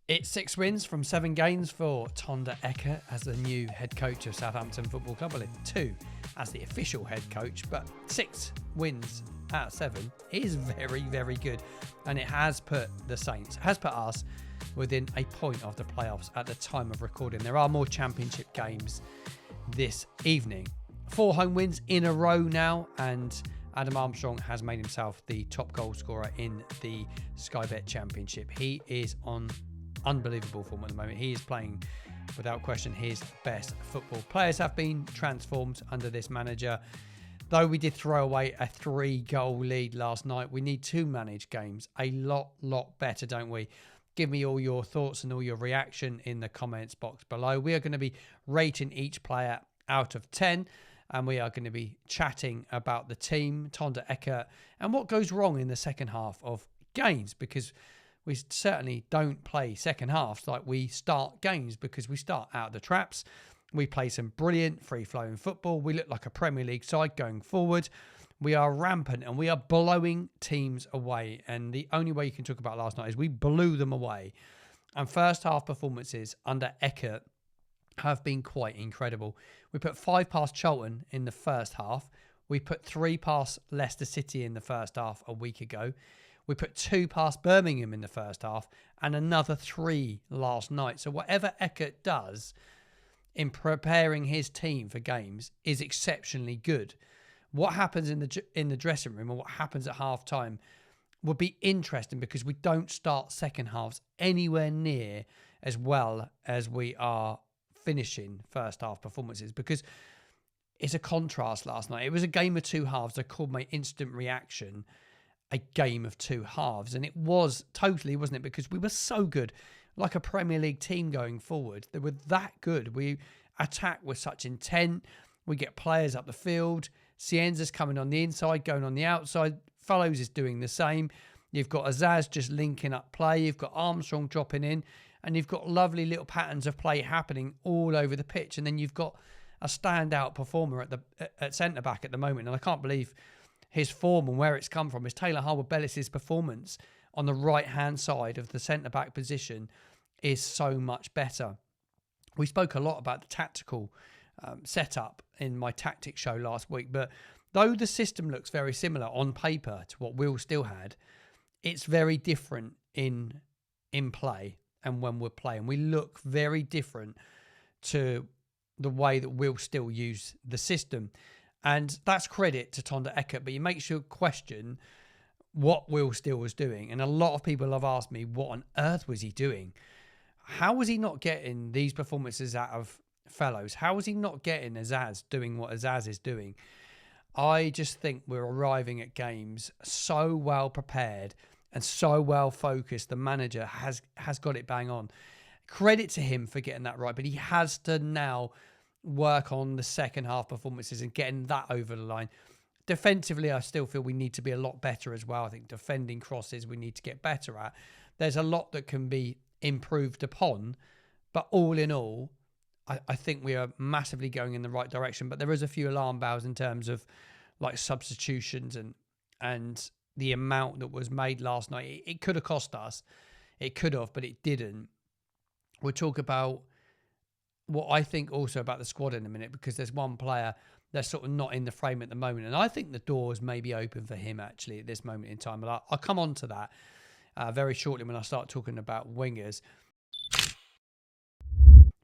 It's 6 wins from 7 games for Tonda Eckert as the new head coach of Southampton Football Club. Well, 2 as the official head coach, but 6 wins out of 7 is very, very good. And it has put the Saints, has put us within a point of the playoffs at the time of recording. There are more championship games this evening. 4 home wins in a row now, and Adam Armstrong has made himself the top goal scorer in the Sky Bet Championship. He is on unbelievable form at the moment. He is playing, without question, his best football. Players have been transformed under this manager. Though we did throw away a 3-goal lead last night, we need to manage games a lot better, don't we? Give me all your thoughts and all your reaction in the comments box below. We are going to be rating each player out of 10, and we are going to be chatting about the team, Tonda Eckert, and what goes wrong in the second half of games, because we certainly don't play second halves like we start games, because we start out of the traps. We play some brilliant free-flowing football. We look like a Premier League side going forward. We are rampant and we are blowing teams away. And the only way you can talk about last night is we blew them away. And first half performances under Eckert have been quite incredible. We put 5 past Charlton in the first half. We put 3 past Leicester City in the first half a week ago. We put 2 past Birmingham in the first half and another 3 last night. So whatever Eckert does in preparing his team for games is exceptionally good. What happens in the dressing room, or what happens at half time, would be interesting, because we don't start second halves anywhere near as well as we are finishing first half performances, because it's a contrast last night. It was a game of 2 halves. I called my instant reaction a game of 2 halves, and it was totally, wasn't it? Because we were so good, like a Premier League team going forward. They were that good. We attack with such intent. We get players up the field. Cienza's coming on the inside, going on the outside. Fellows is doing the same. You've got Azaz just linking up play. You've got Armstrong dropping in, and you've got lovely little patterns of play happening all over the pitch. And then you've got a standout performer at centre back at the moment, and I can't believe his form and where it's come from. Is Taylor Harwood-Bellis's performance on the right-hand side of the centre-back position is so much better. We spoke a lot about the tactical setup in my tactics show last week, but though the system looks very similar on paper to what Will still had, it's very different in play and when we're playing. We look very different to the way that Will still use the system. And that's credit to Tonda Eckert, but it makes you question what Will Steele was doing. And a lot of people have asked me, what on earth was he doing? How was he not getting these performances out of fellows? How was he not getting Azaz doing what Azaz is doing? I just think we're arriving at games so well prepared and so well focused. The manager has got it bang on. Credit to him for getting that right, but he has to now work on the second half performances and getting that over the line. Defensively, I still feel we need to be a lot better as well. I think defending crosses we need to get better at. There's a lot that can be improved upon, but all in all, I think we are massively going in the right direction. But there is a few alarm bells in terms of like substitutions and the amount that was made last night. It could have cost us. It could have, but it didn't. We'll talk about what I think also about the squad in a minute, because there's one player that's sort of not in the frame at the moment. And I think the doors may be open for him actually at this moment in time. But I'll come on to that very shortly when I start talking about wingers.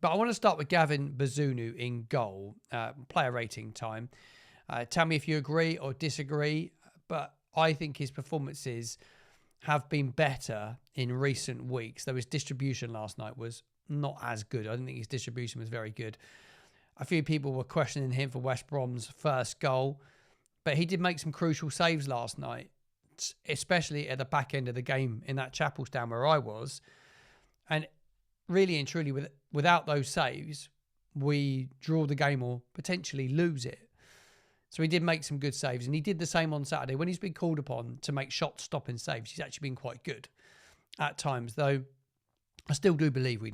But I want to start with Gavin Bazunu in goal. Player rating time. Tell me if you agree or disagree. But I think his performances have been better in recent weeks, though his distribution last night was not as good. I didn't think his distribution was very good. A few people were questioning him for West Brom's first goal, but he did make some crucial saves last night, especially at the back end of the game in that Chapel stand where I was. And really and truly, without those saves, we draw the game or potentially lose it. So he did make some good saves, and he did the same on Saturday. When he's been called upon to make shot-stopping saves, he's actually been quite good at times, though I still do believe we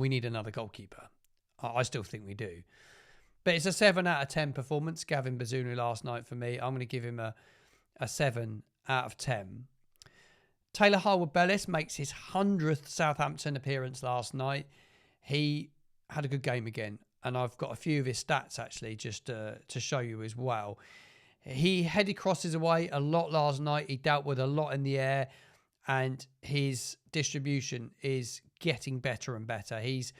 need another goalkeeper. I still think we do. But it's a 7 out of 10 performance, Gavin Bazunu last night for me. I'm going to give him a 7 out of 10. Taylor Harwood-Bellis makes his 100th Southampton appearance last night. He had a good game again, and I've got a few of his stats actually just to show you as well. He headed crosses away a lot last night. He dealt with a lot in the air, and his distribution is getting better and better. He's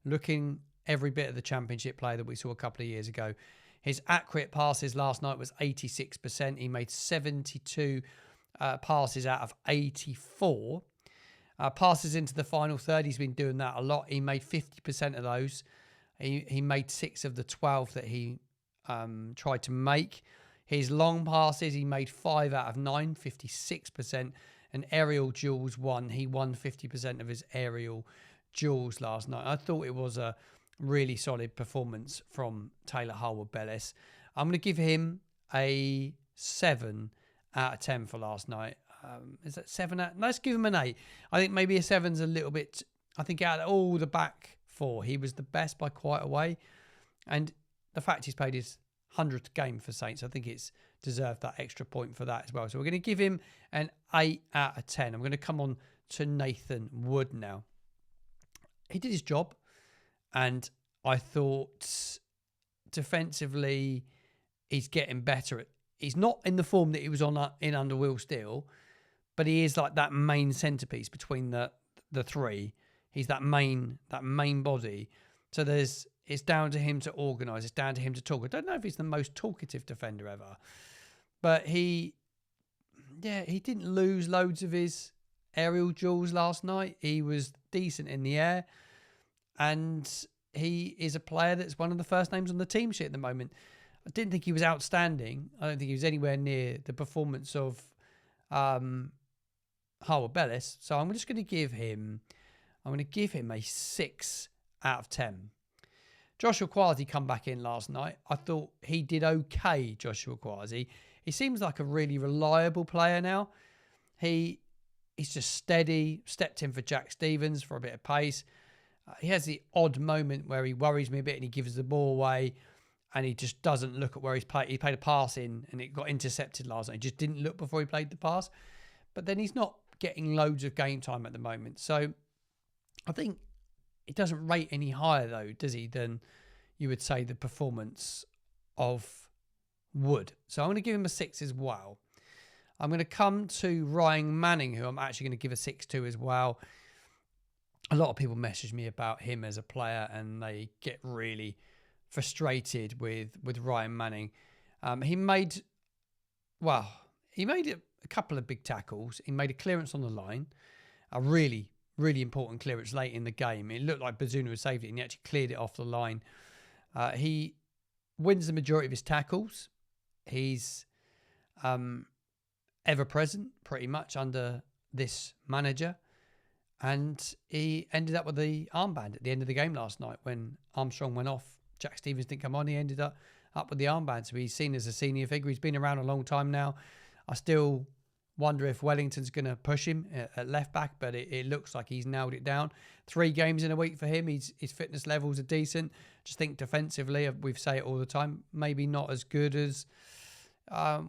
looking every bit of the Championship player that we saw a couple of years ago. His accurate passes last night was 86%. He made 72 passes out of 84. Passes into the final third, he's been doing that a lot. He made 50% of those. He made 6 of the 12 that he tried to make. His long passes, he made 5 out of 9, 56%. And aerial duels won. He won 50% of his aerial duels last night. I thought it was a really solid performance from Taylor Harwood-Bellis. I'm going to give him a 7 out of 10 for last night. Is that 7 out? Let's give him an 8. I think maybe a 7's a little bit... I think out of all the back 4, he was the best by quite a way. And the fact he's played his 100th game for Saints, I think it's deserved that extra point for that as well. So we're going to give him an 8 out of 10. I'm going to come on to Nathan Wood now. He did his job, and I thought defensively he's getting better. He's not in the form that he was on in under Will Steele, but he is like that main centerpiece between the three. He's that main body. So it's down to him to organise. It's down to him to talk. I don't know if he's the most talkative defender ever, but he didn't lose loads of his aerial duels last night. He was decent in the air, and he is a player that's one of the first names on the team sheet at the moment. I didn't think he was outstanding. I don't think he was anywhere near the performance of Harwood-Bellis. So I'm just going to give him a 6 out of 10. Joshua Kwasi come back in last night. I thought he did okay, Joshua Kwasi. He seems like a really reliable player now. He's just steady, stepped in for Jack Stevens for a bit of pace. He has the odd moment where he worries me a bit and he gives the ball away and he just doesn't look at where he's played. He played a pass in and it got intercepted last night. He just didn't look before he played the pass. But then he's not getting loads of game time at the moment. So I think it doesn't rate any higher, though, does he, than you would say the performance of Wood. So I'm going to give him a 6 as well. I'm going to come to Ryan Manning, who I'm actually going to give a 6 to as well. A lot of people message me about him as a player and they get really frustrated with Ryan Manning. He made a couple of big tackles. He made a clearance on the line, a really, really important clearance late in the game. It looked like Bazunu had saved it and he actually cleared it off the line. He wins the majority of his tackles. He's ever present pretty much under this manager. And he ended up with the armband at the end of the game last night when Armstrong went off. Jack Stevens didn't come on. He ended up with the armband. So he's seen as a senior figure. He's been around a long time now. I still wonder if Wellington's going to push him at left back, but it looks like he's nailed it down. 3 games in a week for him. His fitness levels are decent. Just think defensively, we say it all the time, maybe not as good as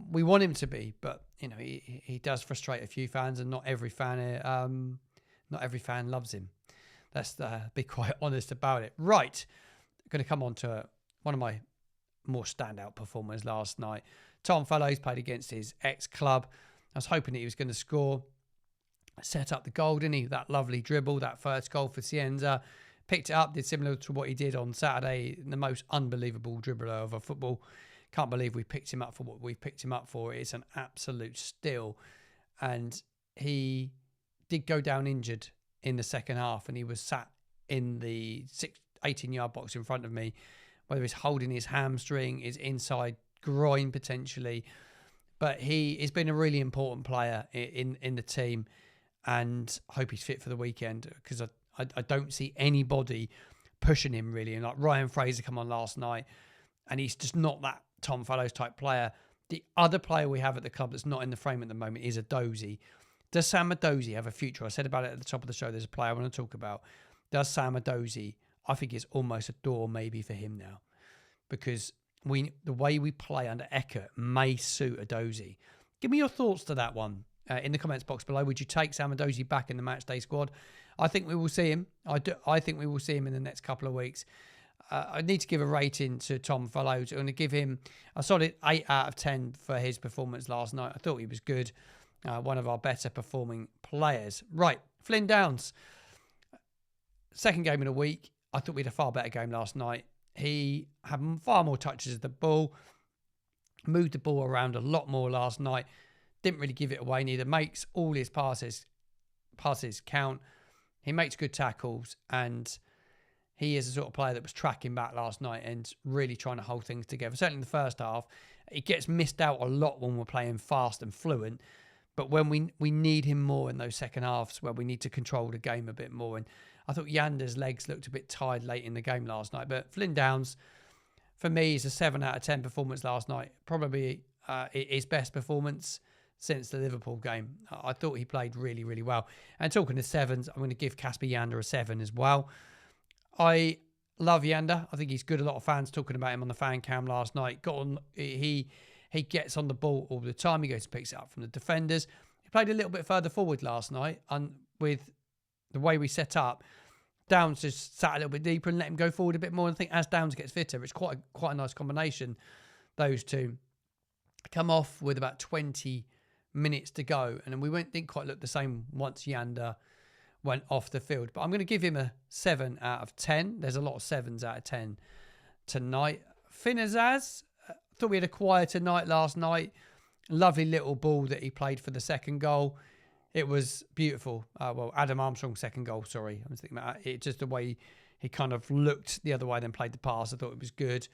we want him to be, but you know he does frustrate a few fans, and not every fan loves him. Let's be quite honest about it. Right, I'm going to come on to one of my more standout performers last night. Tom Fellows played against his ex-club. I was hoping that he was going to score. Set up the goal, didn't he? That lovely dribble, that first goal for Cienza. Picked it up, did similar to what he did on Saturday. The most unbelievable dribbler of a football. Can't believe we picked him up for what we picked him up for. It's an absolute steal. And he did go down injured in the second half, and he was sat in the 18-yard box in front of me, whether he's holding his hamstring, his inside groin potentially. But he's been a really important player in the team, and I hope he's fit for the weekend, because I don't see anybody pushing him really. And like Ryan Fraser come on last night, and he's just not that Tom Fellows type player. The other player we have at the club that's not in the frame at the moment is Edozie. Does Sam Edozie have a future? I said about it at the top of the show. There's a player I want to talk about. Does Sam Edozie? I think it's almost a door maybe for him now, because the way we play under Eckert may suit Edozie. Give me your thoughts to that one. in the comments box below. Would you take Sam Edozie back in the matchday squad? I think we will see him. I think we will see him in the next couple of weeks. I need to give a rating to Tom Fallows. I'm going to give him a solid 8 out of 10 for his performance last night. I thought he was good. One of our better performing players. Right, Flynn Downs. Second game in a week. I thought we had a far better game last night. He had far more touches of the ball. Moved the ball around a lot more last night. Didn't really give it away neither. Makes all his passes count. He makes good tackles, and he is the sort of player that was tracking back last night and really trying to hold things together. Certainly in the first half, it gets missed out a lot when we're playing fast and fluent. But when we need him more in those second halves where we need to control the game a bit more. And I thought Yanda's legs looked a bit tired late in the game last night. But Flynn Downs, for me, is a 7 out of 10 performance last night. Probably his best performance since the Liverpool game. I thought he played really, really well. And talking to sevens, I'm going to give Casper Yanda a 7 as well. I love Yanda. I think he's good. A lot of fans talking about him on the fan cam last night. He gets on the ball all the time. He goes and picks it up from the defenders. He played a little bit further forward last night, and with the way we set up, Downs just sat a little bit deeper and let him go forward a bit more. And I think as Downs gets fitter, it's quite a nice combination. Those two come off with about 20 minutes to go, and then we didn't quite look the same once Yanda went off the field. But I'm going to give him a 7 out of 10. There's a lot of 7s out of 10 tonight. Finazaz, thought we had a quieter night last night. Lovely little ball that he played for the second goal. It was beautiful. Adam Armstrong's second goal, sorry. I was thinking about it. Just the way he kind of looked the other way, then played the pass. I thought it was good.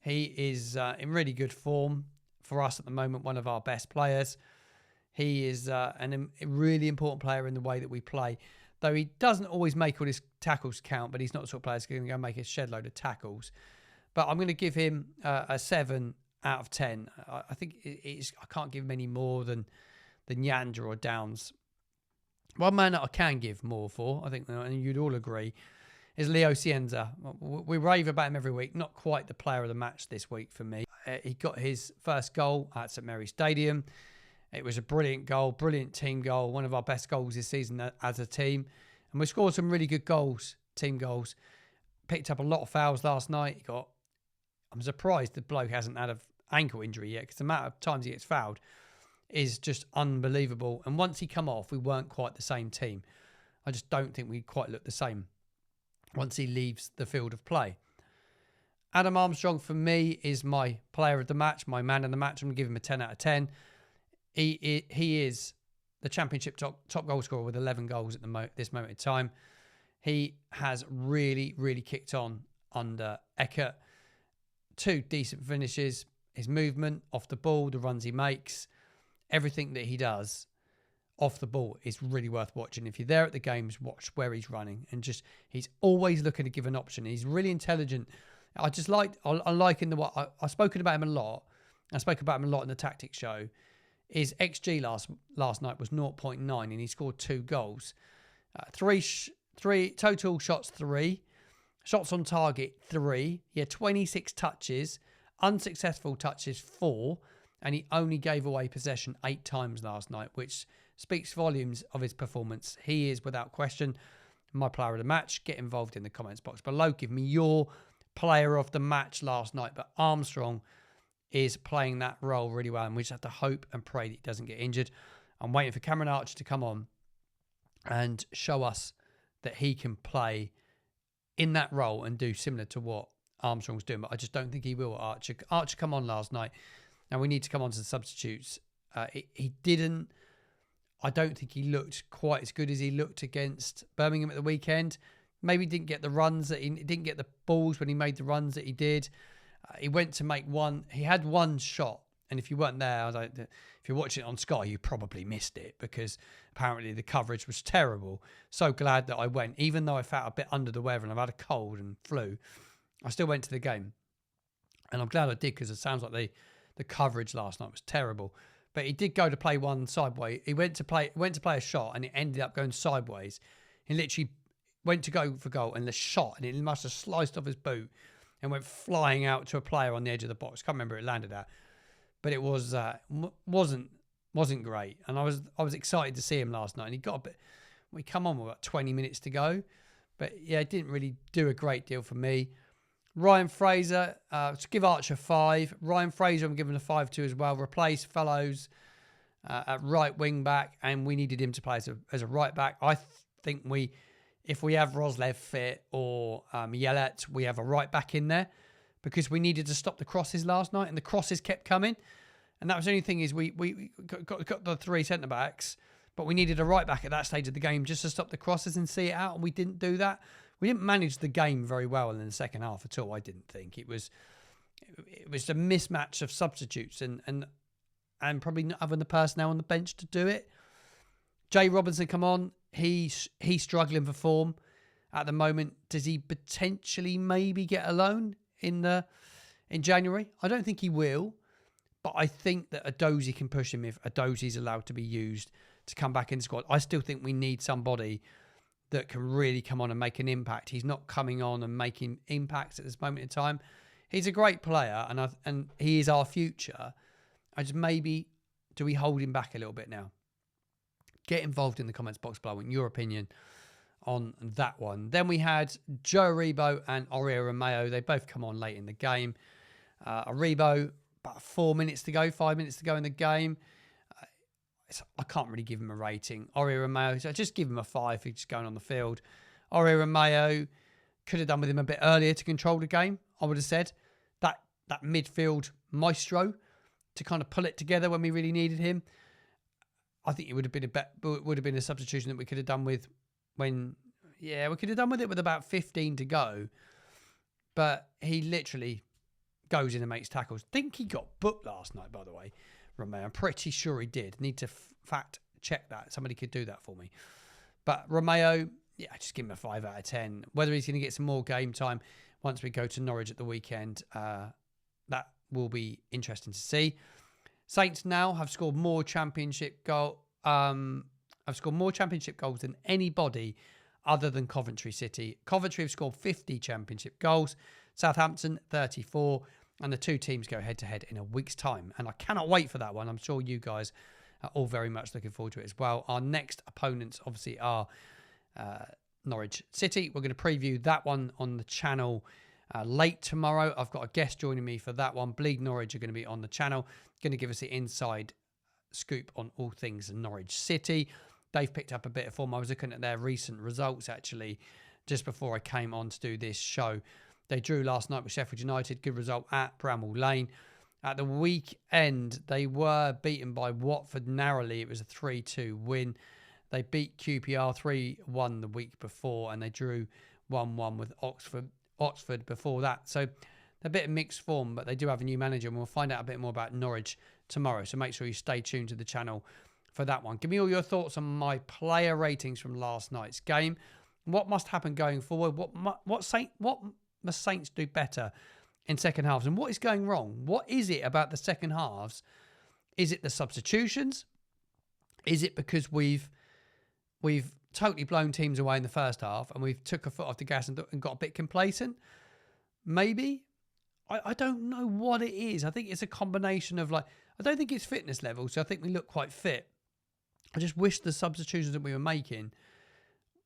He is in really good form for us at the moment, one of our best players. He is a really important player in the way that we play. Though he doesn't always make all his tackles count, but he's not the sort of player who's going to go make a shed load of tackles. But I'm going to give him a 7 out of 10. I think I can't give him any more than Yanda or Downs. One man that I can give more for, I think, and you'd all agree, is Leo Cienza. We rave about him every week. Not quite the player of the match this week for me. He got his first goal at St Mary's Stadium. It was a brilliant goal, brilliant team goal, one of our best goals this season as a team. And we scored some really good goals, team goals. Picked up a lot of fouls last night. I'm surprised the bloke hasn't had an ankle injury yet, because the amount of times he gets fouled is just unbelievable. And once he come off, we weren't quite the same team. I just don't think we quite look the same once he leaves the field of play. Adam Armstrong, for me, is my player of the match, my man of the match. I'm going to give him a 10 out of 10. He is the championship top goal scorer with 11 goals at this moment in time. He has really, really kicked on under Eckert. 2 decent finishes. His movement off the ball, the runs he makes, everything that he does off the ball is really worth watching. If you're there at the games, watch where he's running, and just he's always looking to give an option. He's really intelligent. I like in the I've spoken about him a lot. I spoke about him a lot in the tactics show. His XG last night was 0.9, and he scored 2 goals. Three total shots, 3 shots on target, 3. He had 26 touches, unsuccessful touches, 4, and he only gave away possession 8 times last night, which speaks volumes of his performance. He is, without question, my player of the match. Get involved in the comments box below. Give me your player of the match last night. But Armstrong is playing that role really well, and we just have to hope and pray that he doesn't get injured. I'm waiting for Cameron Archer to come on and show us that he can play in that role and do similar to what Armstrong's doing, but I just don't think he will. Archer come on last night, and we need to come on to the substitutes. He didn't. I don't think he looked quite as good as he looked against Birmingham at the weekend. Maybe didn't get the runs that he didn't get the balls when he made the runs that he did. He went to make one. He had one shot, and if you weren't there, if you're watching it on Sky, you probably missed it, because apparently the coverage was terrible. So glad that I went, even though I felt a bit under the weather and I've had a cold and flu. I still went to the game, and I'm glad I did, because it sounds like the coverage last night was terrible. But he did go to play one sideways. He went to play a shot, and it ended up going sideways. He literally went to go for goal, and the shot, and it must have sliced off his boot and went flying out to a player on the edge of the box. Can't remember who it landed at, but it wasn't wasn't great. And I was excited to see him last night. And he got a bit. We come on with about 20 minutes to go, but yeah, it didn't really do a great deal for me. Ryan Fraser, to give Archer 5. Ryan Fraser, I'm giving a 5-2 as well. Replace Fellows at right wing back, and we needed him to play as a right back. I think if we have Roslev fit or Yelet, we have a right back in there because we needed to stop the crosses last night, and the crosses kept coming. And that was the only thing is we got the 3 centre backs, but we needed a right back at that stage of the game just to stop the crosses and see it out, and we didn't do that. We didn't manage the game very well in the second half at all. I didn't think it was a mismatch of substitutes and probably not having the personnel on the bench to do it. Jay Robinson, come on, he's struggling for form at the moment. Does he potentially maybe get a loan in January? I don't think he will, but I think that Edozie can push him if Edozie's allowed to be used to come back in the squad. I still think we need somebody that can really come on and make an impact. He's not coming on and making impacts at this moment in time. He's a great player, and he is our future. Do we hold him back a little bit now? Get involved in the comments box below in your opinion on that one. Then we had Joe Aribo and Aurelio Romeo. They both come on late in the game. Aribo, about 5 minutes to go in the game. I can't really give him a rating. Aurelio Romeo, so just give him a 5 for just going on the field. Aurelio Romeo could have done with him a bit earlier to control the game, I would have said. That midfield maestro to kind of pull it together when we really needed him. I think it would have been a substitution that we could have done with we could have done with it with about 15 to go. But he literally goes in and makes tackles. I think he got booked last night, by the way. Romeo, I'm pretty sure he did. Need to fact check that. Somebody could do that for me. But Romeo, yeah, just give him a 5 out of 10. Whether he's going to get some more game time once we go to Norwich at the weekend, that will be interesting to see. Saints now have scored more championship goals than anybody other than Coventry City. Coventry have scored 50 championship goals. Southampton 34. And the two teams go head-to-head in a week's time. And I cannot wait for that one. I'm sure you guys are all very much looking forward to it as well. Our next opponents, obviously, are Norwich City. We're going to preview that one on the channel late tomorrow. I've got a guest joining me for that one. Bleed Norwich are going to be on the channel. Going to give us the inside scoop on all things Norwich City. They've picked up a bit of form. I was looking at their recent results, actually, just before I came on to do this show. They drew last night with Sheffield United. Good result at Bramall Lane. At the weekend, they were beaten by Watford narrowly. It was a 3-2 win. They beat QPR 3-1 the week before, and they drew 1-1 with Oxford before that. So a bit of mixed form, but they do have a new manager, and we'll find out a bit more about Norwich tomorrow. So make sure you stay tuned to the channel for that one. Give me all your thoughts on my player ratings from last night's game. What must happen going forward? What must Saints do better in second halves? And what is going wrong? What is it about the second halves? Is it the substitutions? Is it because we've totally blown teams away in the first half and we've took a foot off the gas and got a bit complacent? Maybe. I don't know what it is. I think it's a combination of I don't think it's fitness level, so I think we look quite fit. I just wish the substitutions that we were making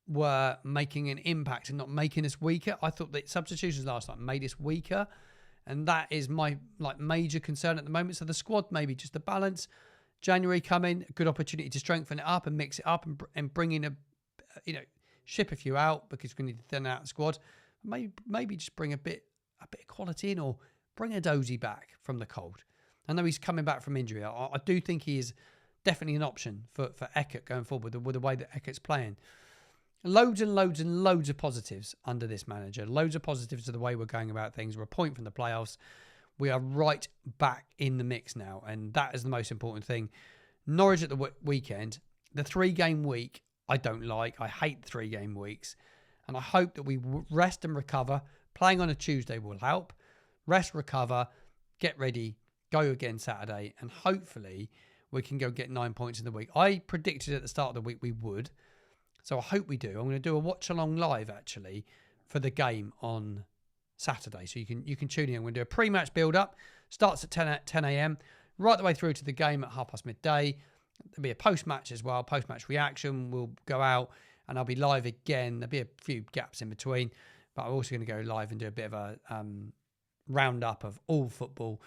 were making an impact and not making us weaker. I thought that substitutions last night made us weaker, and that is my major concern at the moment. So the squad, maybe just the balance. January coming, a good opportunity to strengthen it up and mix it up and bring in ship a few out because we need to thin out the squad. Maybe just bring a bit of quality in, or bring Edozie back from the cold. I know he's coming back from injury. I do think he is definitely an option for Eckert going forward with the way that Eckert's playing. Loads and loads and loads of positives under this manager. Loads of positives to the way we're going about things. We're a point from the playoffs. We are right back in the mix now, and that is the most important thing. Norwich at the weekend. The 3-game week, I don't like. I hate 3-game weeks, and I hope that we rest and recover. Playing on a Tuesday will help. Rest, recover, get ready, go again Saturday, and hopefully we can go get 9 points in the week. I predicted at the start of the week we would. So I hope we do. I'm going to do a watch along live actually for the game on Saturday. So you can tune in. I'm going to do a pre-match build up. Starts at 10 a.m. right the way through to the game at midday. There'll be a post-match as well, post-match reaction. We'll go out and I'll be live again. There'll be a few gaps in between, but I'm also going to go live and do a bit of a roundup of all football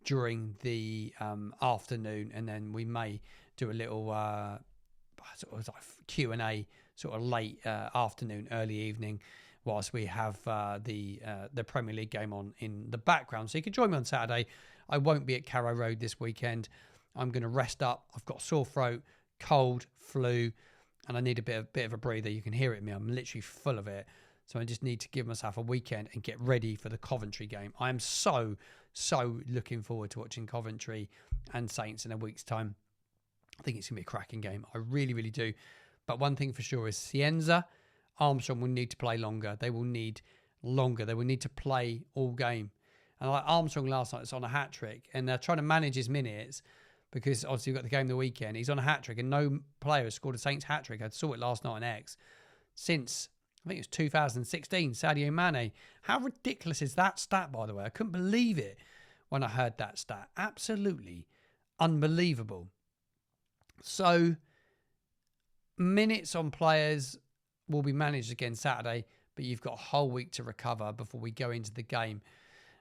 during the afternoon, and then we may do a little sort of like Q&A sort of late afternoon, early evening, whilst we have the Premier League game on in the background. So you can join me on Saturday. I won't be at Carrow Road this weekend. I'm going to rest up. I've got a sore throat, cold, flu, and I need a bit of a breather. You can hear it in me. I'm literally full of it. So I just need to give myself a weekend and get ready for the Coventry game. I am so looking forward to watching Coventry and Saints in a week's time. I think it's going to be a cracking game. I really, really do. But one thing for sure is Cienza, Armstrong will need to play longer. They will need longer. They will need to play all game. And like Armstrong last night, it's on a hat-trick. And they're trying to manage his minutes because obviously we've got the game the weekend. He's on a hat-trick and no player has scored a Saints hat-trick. I saw it last night on X. Since, I think it was 2016, Sadio Mane. How ridiculous is that stat, by the way? I couldn't believe it when I heard that stat. Absolutely unbelievable. So, minutes on players will be managed again Saturday, but you've got a whole week to recover before we go into the game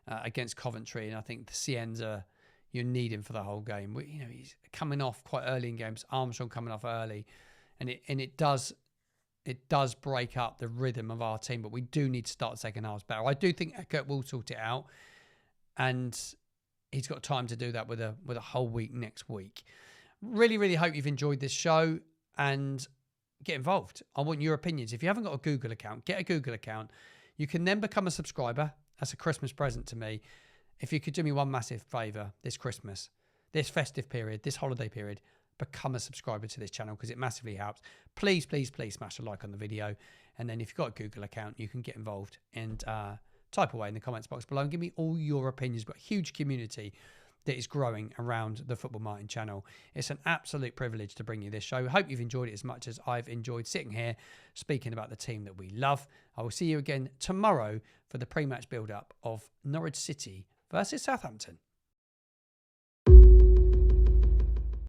against Coventry. And I think the Cienza, you need him for the whole game. He's coming off quite early in games. Armstrong coming off early, and it does break up the rhythm of our team. But we do need to start the second half better. I do think Eckert will sort it out, and he's got time to do that with a whole week next week. Really, really hope you've enjoyed this show and get involved. I want your opinions. If you haven't got a Google account, get a Google account. You can then become a subscriber. That's a Christmas present to me. If you could do me one massive favour this Christmas, this festive period, this holiday period, become a subscriber to this channel because it massively helps. Please, please, please smash a like on the video. And then if you've got a Google account, you can get involved and type away in the comments box below and give me all your opinions. We've got a huge community that is growing around the Football Martin channel. It's an absolute privilege to bring you this show. I hope you've enjoyed it as much as I've enjoyed sitting here speaking about the team that we love. I will see you again tomorrow for the pre-match build-up of Norwich City versus Southampton.